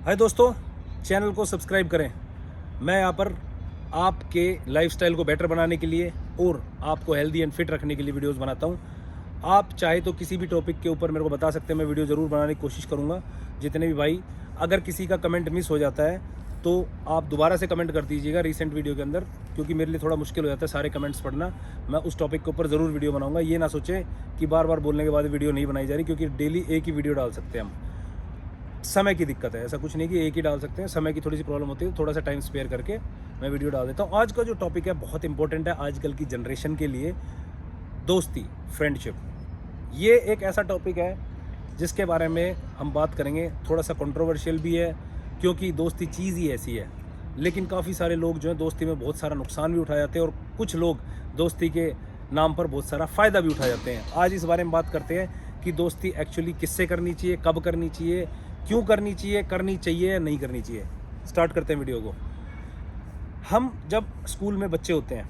हाय दोस्तों, चैनल को सब्सक्राइब करें। मैं यहाँ पर आपके लाइफस्टाइल को बेटर बनाने के लिए और आपको हेल्दी एंड फिट रखने के लिए वीडियोस बनाता हूँ। आप चाहे तो किसी भी टॉपिक के ऊपर मेरे को बता सकते हैं, मैं वीडियो ज़रूर बनाने की कोशिश करूँगा। जितने भी भाई, अगर किसी का कमेंट मिस हो जाता है तो आप दोबारा से कमेंट कर दीजिएगा रिसेंट वीडियो के अंदर, क्योंकि मेरे लिए थोड़ा मुश्किल हो जाता है सारे कमेंट्स पढ़ना। मैं उस टॉपिक के ऊपर ज़रूर वीडियो बनाऊँगा। ये ना सोचें कि बार बार बोलने के बाद वीडियो नहीं बनाई जा रही, क्योंकि डेली एक ही वीडियो डाल सकते हैं हम। समय की दिक्कत है, ऐसा कुछ नहीं कि एक ही डाल सकते हैं, समय की थोड़ी सी प्रॉब्लम होती है। थोड़ा सा टाइम स्पेयर करके मैं वीडियो डाल देता हूँ। आज का जो टॉपिक है बहुत इंपॉर्टेंट है आजकल की जनरेशन के लिए। दोस्ती, फ्रेंडशिप, ये एक ऐसा टॉपिक है जिसके बारे में हम बात करेंगे। थोड़ा सा कंट्रोवर्शियल भी है, क्योंकि दोस्ती चीज़ ही ऐसी है। लेकिन काफ़ी सारे लोग जो है दोस्ती में बहुत सारा नुकसान भी उठा जाते हैं, और कुछ लोग दोस्ती के नाम पर बहुत सारा फ़ायदा भी उठा जाते हैं। आज इस बारे में बात करते हैं कि दोस्ती एक्चुअली किससे करनी चाहिए, कब करनी चाहिए, क्यों करनी चाहिए या नहीं करनी चाहिए। स्टार्ट करते हैं वीडियो को। हम जब स्कूल में बच्चे होते हैं,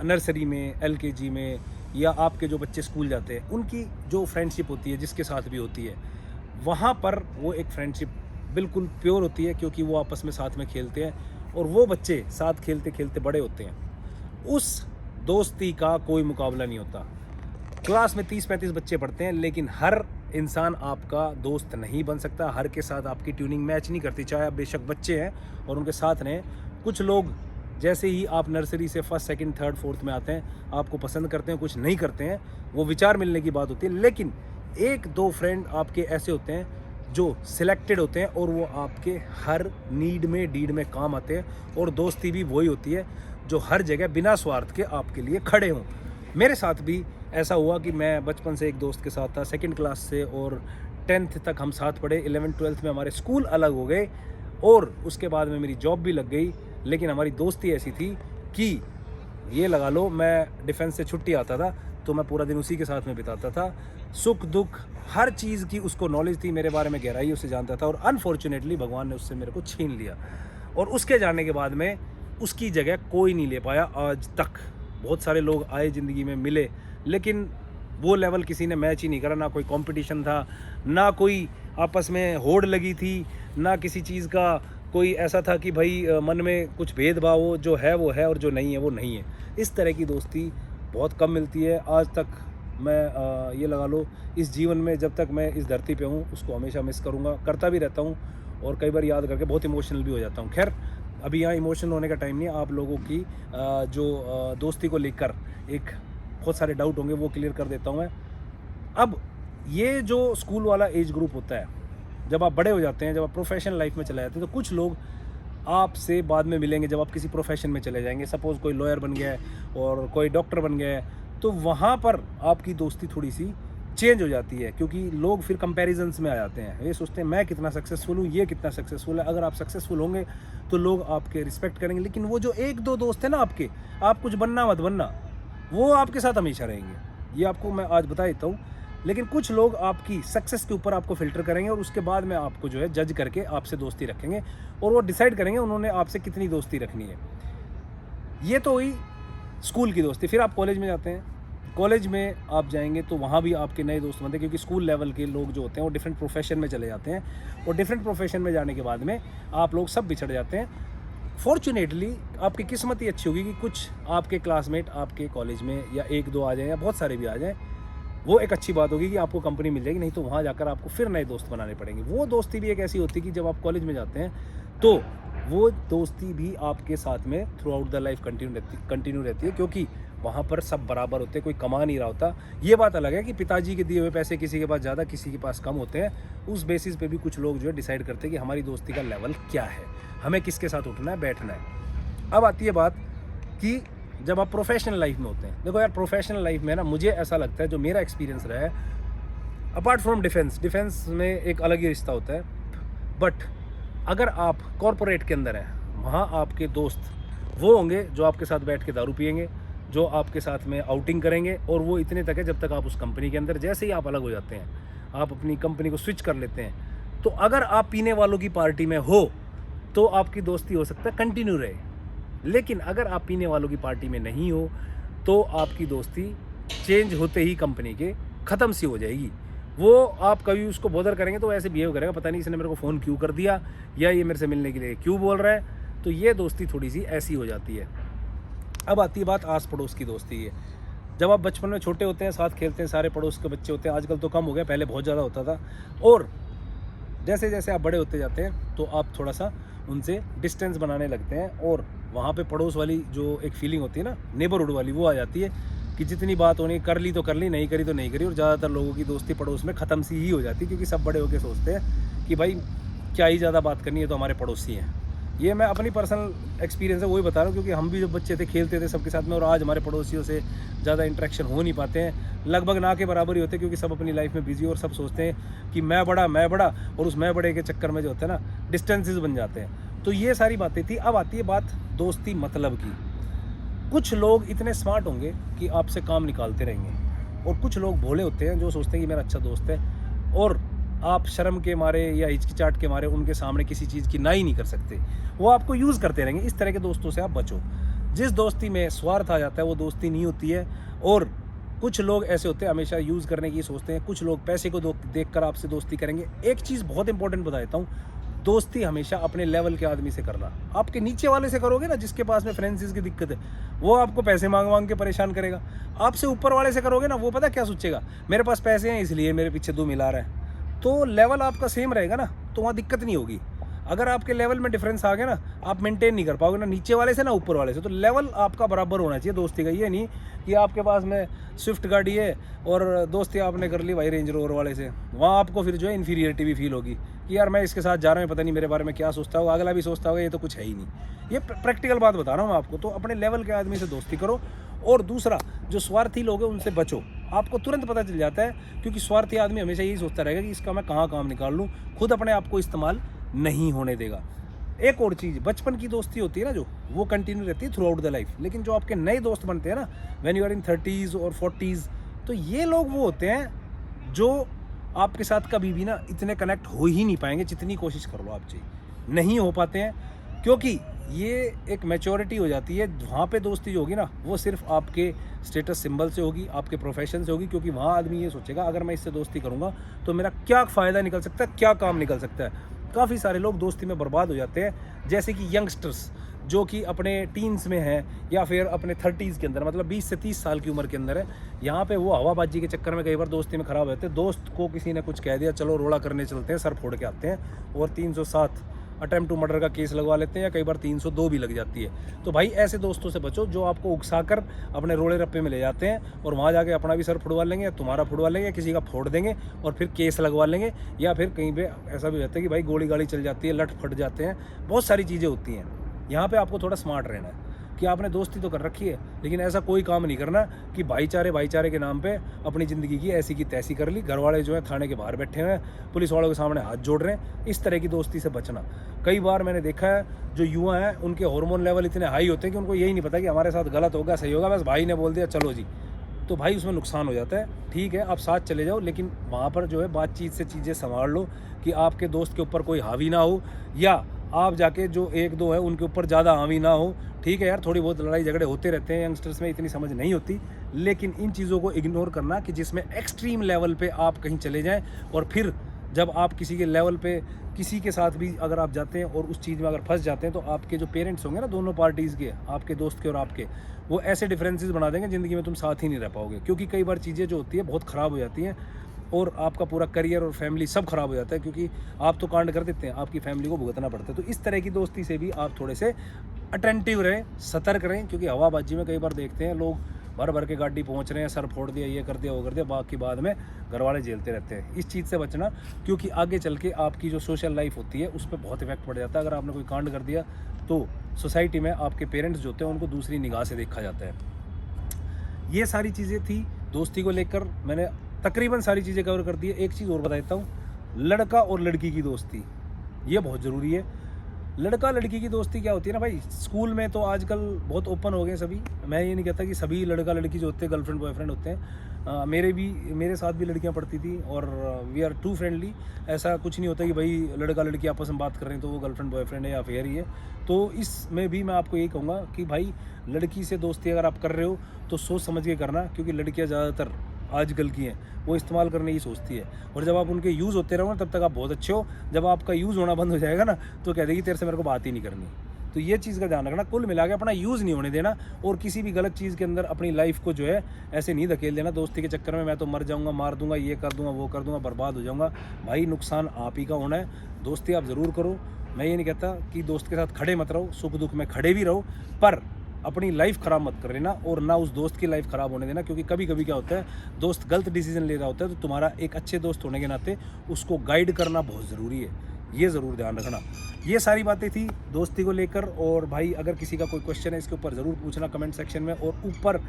नर्सरी में, एलकेजी में, या आपके जो बच्चे स्कूल जाते हैं, उनकी जो फ्रेंडशिप होती है, जिसके साथ भी होती है, वहाँ पर वो एक फ्रेंडशिप बिल्कुल प्योर होती है, क्योंकि वो आपस में साथ में खेलते हैं और वो बच्चे साथ खेलते खेलते बड़े होते हैं। उस दोस्ती का कोई मुकाबला नहीं होता। क्लास में 30-35 बच्चे पढ़ते हैं, लेकिन हर इंसान आपका दोस्त नहीं बन सकता। हर के साथ आपकी ट्यूनिंग मैच नहीं करती, चाहे आप बेशक बच्चे हैं और उनके साथ रहें। कुछ लोग जैसे ही आप नर्सरी से फर्स्ट, सेकंड, थर्ड, फोर्थ में आते हैं, आपको पसंद करते हैं, कुछ नहीं करते हैं, वो विचार मिलने की बात होती है। लेकिन एक दो फ्रेंड आपके ऐसे होते हैं जो सिलेक्टेड होते हैं, और वो आपके हर नीड में, डीड में काम आते हैं। और दोस्ती भी वही होती है जो हर जगह बिना स्वार्थ के आपके लिए खड़े हों। मेरे साथ भी ऐसा हुआ कि मैं बचपन से एक दोस्त के साथ था, सेकंड क्लास से, और 10th तक हम साथ पढ़े। 11th-12th में हमारे स्कूल अलग हो गए, और उसके बाद में मेरी जॉब भी लग गई। लेकिन हमारी दोस्ती ऐसी थी कि ये लगा लो, मैं डिफेंस से छुट्टी आता था तो मैं पूरा दिन उसी के साथ में बिताता था। सुख दुख हर चीज़ की उसको नॉलेज थी, मेरे बारे में गहराई उससे जानता था। और अनफॉर्चुनेटली भगवान ने उससे मेरे को छीन लिया, और उसके जाने के बाद में उसकी जगह कोई नहीं ले पाया आज तक। बहुत सारे लोग आए ज़िंदगी में, मिले, लेकिन वो लेवल किसी ने मैच ही नहीं करा। ना कोई कंपटीशन था, ना कोई आपस में होड़ लगी थी, ना किसी चीज़ का कोई ऐसा था कि भाई मन में कुछ भेदभाव हो। जो है वो है, और जो नहीं है वो नहीं है। इस तरह की दोस्ती बहुत कम मिलती है आज तक। मैं ये लगा लो, इस जीवन में जब तक मैं इस धरती पे हूँ, उसको हमेशा मिस करूँगा, करता भी रहता हूँ, और कई बार याद करके बहुत इमोशनल भी हो जाता हूँ। खैर, अभी यहाँ इमोशनल होने का टाइम नहीं है। आप लोगों की जो दोस्ती को लेकर एक बहुत सारे डाउट होंगे, वो क्लियर कर देता हूँ मैं। अब ये जो स्कूल वाला एज ग्रुप होता है, जब आप बड़े हो जाते हैं, जब आप प्रोफेशनल लाइफ में चले जाते हैं, तो कुछ लोग आपसे बाद में मिलेंगे जब आप किसी प्रोफेशन में चले जाएंगे। सपोज़ कोई लॉयर बन गया है और कोई डॉक्टर बन गया है, तो वहाँ पर आपकी दोस्ती थोड़ी सी चेंज हो जाती है, क्योंकि लोग फिर कंपैरिजन्स में आ जाते हैं। ये सोचते हैं मैं कितना सक्सेसफुल हूँ, ये कितना सक्सेसफुल है। अगर आप सक्सेसफुल होंगे तो लोग आपके रिस्पेक्ट करेंगे, लेकिन वो जो एक दो दोस्त हैं ना आपके, आप कुछ बनना मत बनना, वो आपके साथ हमेशा रहेंगे। ये आपको मैं आज बता देता हूँ। लेकिन कुछ लोग आपकी सक्सेस के ऊपर आपको फ़िल्टर करेंगे, और उसके बाद में आपको जो है जज करके आपसे दोस्ती रखेंगे, और वो डिसाइड करेंगे उन्होंने आपसे कितनी दोस्ती रखनी है। ये तो हुई स्कूल की दोस्ती। फिर आप कॉलेज में जाते हैं। कॉलेज में आप जाएंगे तो वहाँ भी आपके नए दोस्त बनते हैं, क्योंकि स्कूल लेवल के लोग जो होते हैं वो डिफरेंट प्रोफेशन में चले जाते हैं, और डिफरेंट प्रोफेशन में जाने के बाद में आप लोग सब बिछड़ जाते हैं। फॉर्चुनेटली आपकी किस्मत ही अच्छी होगी कि कुछ आपके क्लासमेट आपके कॉलेज में या एक दो आ जाएं, या बहुत सारे भी आ जाएं। वो एक अच्छी बात होगी कि आपको कंपनी मिल जाएगी, नहीं तो वहाँ जाकर आपको फिर नए दोस्त बनाने पड़ेंगे। वो दोस्ती भी एक ऐसी होती है कि जब आप कॉलेज में जाते हैं तो वो दोस्ती भी आपके साथ में through out the life continue रहती है, क्योंकि वहाँ पर सब बराबर होते हैं, कोई कमा नहीं रहा होता। ये बात अलग है कि पिताजी के दिए हुए पैसे किसी के पास ज़्यादा, किसी के पास कम होते हैं। उस बेसिस पे भी कुछ लोग जो है डिसाइड करते हैं कि हमारी दोस्ती का लेवल क्या है, हमें किसके साथ उठना है, बैठना है। अब आती है बात कि जब आप प्रोफेशनल लाइफ में होते हैं। देखो यार, प्रोफेशनल लाइफ में ना, मुझे ऐसा लगता है, जो मेरा एक्सपीरियंस रहा है, अपार्ट फ्रॉम डिफेंस में एक अलग ही रिश्ता होता है, बट अगर आप कॉरपोरेट के अंदर हैं, वहाँ आपके दोस्त वो होंगे जो आपके साथ बैठ के दारू पिएंगे, जो आपके साथ में आउटिंग करेंगे, और वो इतने तक है जब तक आप उस कंपनी के अंदर। जैसे ही आप अलग हो जाते हैं, आप अपनी कंपनी को स्विच कर लेते हैं, तो अगर आप पीने वालों की पार्टी में हो तो आपकी दोस्ती हो सकता है कंटिन्यू रहे। लेकिन अगर आप पीने वालों की पार्टी में नहीं हो तो आपकी दोस्ती चेंज होते ही कंपनी के ख़त्म सी हो जाएगी। वो आप कभी उसको बॉदर करेंगे तो ऐसे बिहेव करेगा, पता नहीं इसने मेरे को फ़ोन क्यों कर दिया, या ये मेरे से मिलने के लिए क्यों बोल रहा है। तो ये दोस्ती थोड़ी सी ऐसी हो जाती है। अब आती है बात आस पड़ोस की दोस्ती है। जब आप बचपन में छोटे होते हैं, साथ खेलते हैं, सारे पड़ोस के बच्चे होते हैं, आजकल तो कम हो गया, पहले बहुत ज़्यादा होता था। और जैसे जैसे आप बड़े होते जाते हैं तो आप थोड़ा सा उनसे डिस्टेंस बनाने लगते हैं, और वहाँ पे पड़ोस वाली जो एक फीलिंग होती है ना, नेबरहुड वाली, वो आ जाती है कि जितनी बात होनी कर ली तो कर ली, नहीं करी तो नहीं करी। और ज़्यादातर लोगों की दोस्ती पड़ोस में ख़त्म सी ही हो जाती है, क्योंकि सब बड़े होकर सोचते हैं कि भाई क्या ही ज़्यादा बात करनी है, तो हमारे पड़ोसी हैं। ये मैं अपनी पर्सनल एक्सपीरियंस है वही बता रहा हूँ, क्योंकि हम भी जब बच्चे थे खेलते थे सबके साथ में, और आज हमारे पड़ोसियों से ज़्यादा इंटरेक्शन हो नहीं पाते हैं, लगभग ना के बराबर ही होते हैं, क्योंकि सब अपनी लाइफ में बिजी, और सब सोचते हैं कि मैं बड़ा, और उस मैं बड़े के चक्कर में जो होता है ना, डिस्टेंसेस बन जाते हैं। तो ये सारी बातें थी। अब आती है बात दोस्ती मतलब की। कुछ लोग इतने स्मार्ट होंगे कि आपसे काम निकालते रहेंगे, और कुछ लोग भोले होते हैं जो सोचते हैं कि मेरा अच्छा दोस्त है, और आप शर्म के मारे या हिचकिचाहट के मारे उनके सामने किसी चीज़ की ना ही नहीं कर सकते, वो आपको यूज़ करते रहेंगे। इस तरह के दोस्तों से आप बचो। जिस दोस्ती में स्वार्थ आ जाता है वो दोस्ती नहीं होती है। और कुछ लोग ऐसे होते हैं हमेशा यूज़ करने की सोचते हैं, कुछ लोग पैसे को देख कर आपसे दोस्ती करेंगे। एक चीज़ बहुत इंपॉर्टेंट बता देता हूँ, दोस्ती हमेशा अपने लेवल के आदमी से करना। आपके नीचे वाले से करोगे ना, जिसके पास में फाइनेंसिस की दिक्कत है, वो आपको पैसे मांग के परेशान करेगा। आपसे ऊपर वाले से करोगे ना, वो पता क्या सोचेगा, मेरे पास पैसे हैं इसलिए मेरे पीछे दो मिला रहा है। तो लेवल आपका सेम रहेगा ना, तो वहाँ दिक्कत नहीं होगी। अगर आपके लेवल में डिफरेंस आ गया ना, आप मेंटेन नहीं कर पाओगे ना नीचे वाले से ना ऊपर वाले से। तो लेवल आपका बराबर होना चाहिए दोस्ती का। ये नहीं कि आपके पास में स्विफ्ट गाड़ी है और दोस्ती आपने कर ली भाई रेंज रोवर वाले से, वहाँ आपको फिर जो है इन्फीरियरिटी भी फील होगी कि यार मैं इसके साथ जा रहा हूँ, पता नहीं मेरे बारे में क्या सोचता होगा, अगला भी सोचता होगा ये तो कुछ है ही नहीं। ये प्रैक्टिकल बात बता रहा हूँ मैं आपको। तो अपने लेवल के आदमी से दोस्ती करो। और दूसरा, जो स्वार्थी लोग हैं उनसे बचो। आपको तुरंत पता चल जाता है, क्योंकि स्वार्थी आदमी हमेशा यही सोचता रहेगा कि इसका मैं कहाँ काम निकाल लूँ, खुद अपने आप को इस्तेमाल नहीं होने देगा। एक और चीज़, बचपन की दोस्ती होती है ना जो, वो कंटिन्यू रहती है थ्रू आउट द लाइफ। लेकिन जो आपके नए दोस्त बनते हैं ना, when you are in 30s और 40s, तो ये लोग वो होते हैं जो आपके साथ कभी भी ना इतने कनेक्ट हो ही नहीं पाएंगे, जितनी कोशिश कर लो आप चाहिए, नहीं हो पाते हैं। क्योंकि ये एक मैच्योरिटी हो जाती है। वहाँ पे दोस्ती जो होगी ना, वो सिर्फ आपके स्टेटस सिंबल से होगी, आपके प्रोफेशन से होगी। क्योंकि वहाँ आदमी ये सोचेगा अगर मैं इससे दोस्ती करूँगा तो मेरा क्या फ़ायदा निकल सकता है, क्या काम निकल सकता है। काफ़ी सारे लोग दोस्ती में बर्बाद हो जाते हैं, जैसे कि यंगस्टर्स जो कि अपने टीन्स में हैं, या फिर अपने 30s के अंदर, मतलब 20 से 30 साल की उम्र के अंदर है। यहाँ पे वो हवाबाजी के चक्कर में कई बार दोस्ती में ख़राब हो जाते हैं। दोस्त को किसी ने कुछ कह दिया, चलो रोड़ा करने चलते हैं, सर फोड़ के आते हैं, और 307 अटेम्प्ट टू मर्डर का केस लगवा लेते हैं, या कई बार 302 भी लग जाती है। तो भाई ऐसे दोस्तों से बचो जो आपको उकसाकर अपने रोड़े रप्पे में ले जाते हैं, और वहाँ जाके अपना भी सर फुड़वा लेंगे, या तुम्हारा फुड़वा लेंगे, या किसी का फोड़ देंगे, और फिर केस लगवा लेंगे। या फिर कहीं पे ऐसा भी रहता है कि भाई गोली गाड़ी चल जाती है, लट फट जाते हैं, बहुत सारी चीज़ें होती हैं। यहाँ पे आपको थोड़ा स्मार्ट रहना है कि आपने दोस्ती तो कर रखी है, लेकिन ऐसा कोई काम नहीं करना कि भाईचारे के नाम पे अपनी ज़िंदगी की ऐसी की तैसी कर ली। घर वाले जो है थाने के बाहर बैठे हुए हैं, पुलिस वालों के सामने हाथ जोड़ रहे हैं। इस तरह की दोस्ती से बचना। कई बार मैंने देखा है जो युवा हैं उनके हार्मोन लेवल इतने हाई होते हैं कि उनको यही नहीं पता कि हमारे साथ गलत होगा सही होगा, बस भाई ने बोल दिया चलो जी, तो भाई उसमें नुकसान हो जाता है। ठीक है आप साथ चले जाओ, लेकिन वहाँ पर जो है बातचीत से चीज़ें संभाल लो कि आपके दोस्त के ऊपर कोई हावी ना हो, या आप जाके जो एक दो है उनके ऊपर ज़्यादा हावी ना हो। ठीक है यार, थोड़ी बहुत लड़ाई झगड़े होते रहते हैं, यंगस्टर्स में इतनी समझ नहीं होती, लेकिन इन चीज़ों को इग्नोर करना कि जिसमें एक्सट्रीम लेवल पे आप कहीं चले जाएं, और फिर जब आप किसी के लेवल पे किसी के साथ भी अगर आप जाते हैं और उस चीज़ में अगर फंस जाते हैं, तो आपके जो पेरेंट्स होंगे ना, दोनों पार्टीज़ के, आपके दोस्त के और आपके, वो ऐसे डिफरेंसेस बना देंगे ज़िंदगी में, तुम साथ ही नहीं रह पाओगे। क्योंकि कई बार चीज़ें जो होती है बहुत ख़राब हो जाती हैं, और आपका पूरा करियर और फैमिली सब खराब हो जाता है, क्योंकि आप तो कांड कर देते हैं, आपकी फैमिली को भुगतना पड़ता है। तो इस तरह की दोस्ती से भी आप थोड़े से अटेंटिव रहें, सतर्क रहें, क्योंकि हवाबाजी में कई बार देखते हैं लोग भर भर के गाड़ी पहुंच रहे हैं, सर फोड़ दिया, ये कर दिया, वो कर दिया, बाकी बाद में घर वाले झेलते रहते हैं। इस चीज़ से बचना, क्योंकि आगे चल के आपकी जो सोशल लाइफ होती है उस पर बहुत इफेक्ट पड़ जाता है। अगर आपने कोई कांड कर दिया तो सोसाइटी में आपके पेरेंट्स जो होते हैं उनको दूसरी निगाह से देखा जाता है। ये सारी चीज़ें थी दोस्ती को लेकर, मैंने तकरीबन सारी चीज़ें कवर कर दी है। एक चीज़ और बता देता हूँ, लड़का और लड़की की दोस्ती, ये बहुत ज़रूरी है। लड़का लड़की की दोस्ती क्या होती है ना भाई, स्कूल में तो आजकल बहुत ओपन हो गए सभी। मैं ये नहीं कहता कि सभी लड़का लड़की जो होते हैं गर्लफ्रेंड बॉयफ्रेंड होते हैं। मेरे साथ भी लड़कियां पढ़ती थी, और वी आर टू फ्रेंडली। ऐसा कुछ नहीं होता कि भाई लड़का लड़की आपस में बात कर रहे हैं तो वो गर्लफ्रेंड बॉयफ्रेंड है या अफेयर ही है। तो इसमें भी मैं आपको यही कहूँगा कि भाई लड़की से दोस्ती अगर आप कर रहे हो तो सोच समझ के करना, क्योंकि लड़कियाँ ज़्यादातर आजकल की हैं वो इस्तेमाल करने की सोचती है, और जब आप उनके यूज़ होते रहो ना तब तक आप बहुत अच्छे हो। जब आपका यूज़ होना बंद हो जाएगा ना तो कह देगी तेरे से मेरे को बात ही नहीं करनी। तो ये चीज़ का ध्यान रखना, कुल मिला के अपना यूज़ नहीं होने देना, और किसी भी गलत चीज़ के अंदर अपनी लाइफ को जो है ऐसे नहीं धकेल देना दोस्ती के चक्कर में। मैं तो मर जाऊँगा, मार दूंगा, ये कर दूंगा, वो कर दूंगा, बर्बाद हो जाऊँगा। भाई नुकसान आप ही का होना है। दोस्ती आप ज़रूर करो, मैं ये नहीं कहता कि दोस्त के साथ खड़े मत रहो, सुख दुख में खड़े भी रहो, पर अपनी लाइफ ख़राब मत कर लेना और ना उस दोस्त की लाइफ ख़राब होने देना। क्योंकि कभी कभी क्या होता है, दोस्त गलत डिसीजन ले रहा होता है, तो तुम्हारा एक अच्छे दोस्त होने के नाते उसको गाइड करना बहुत ज़रूरी है, ये ज़रूर ध्यान रखना। ये सारी बातें थी दोस्ती को लेकर। और भाई अगर किसी का कोई क्वेश्चन है इसके ऊपर ज़रूर पूछना कमेंट सेक्शन में, और ऊपर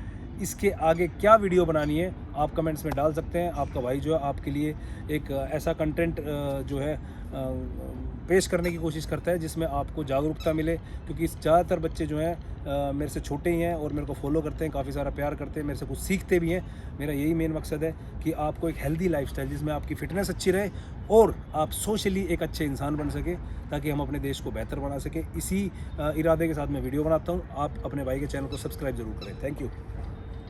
इसके आगे क्या वीडियो बनानी है आप कमेंट्स में डाल सकते हैं। आपका भाई जो है आपके लिए एक ऐसा कंटेंट जो है पेश करने की कोशिश करता है जिसमें आपको जागरूकता मिले। क्योंकि ज़्यादातर बच्चे जो हैं मेरे से छोटे ही हैं और मेरे को फॉलो करते हैं, काफ़ी सारा प्यार करते हैं, मेरे से कुछ सीखते भी हैं। मेरा यही मेन मकसद है कि आपको एक हेल्दी लाइफस्टाइल जिसमें आपकी फ़िटनेस अच्छी रहे और आप सोशली एक अच्छे इंसान बन सके, ताकि हम अपने देश को बेहतर बना सके। इसी इरादे के साथ मैं वीडियो बनाता हूँ। आप अपने भाई के चैनल को सब्सक्राइब ज़रूर करें। Thank you.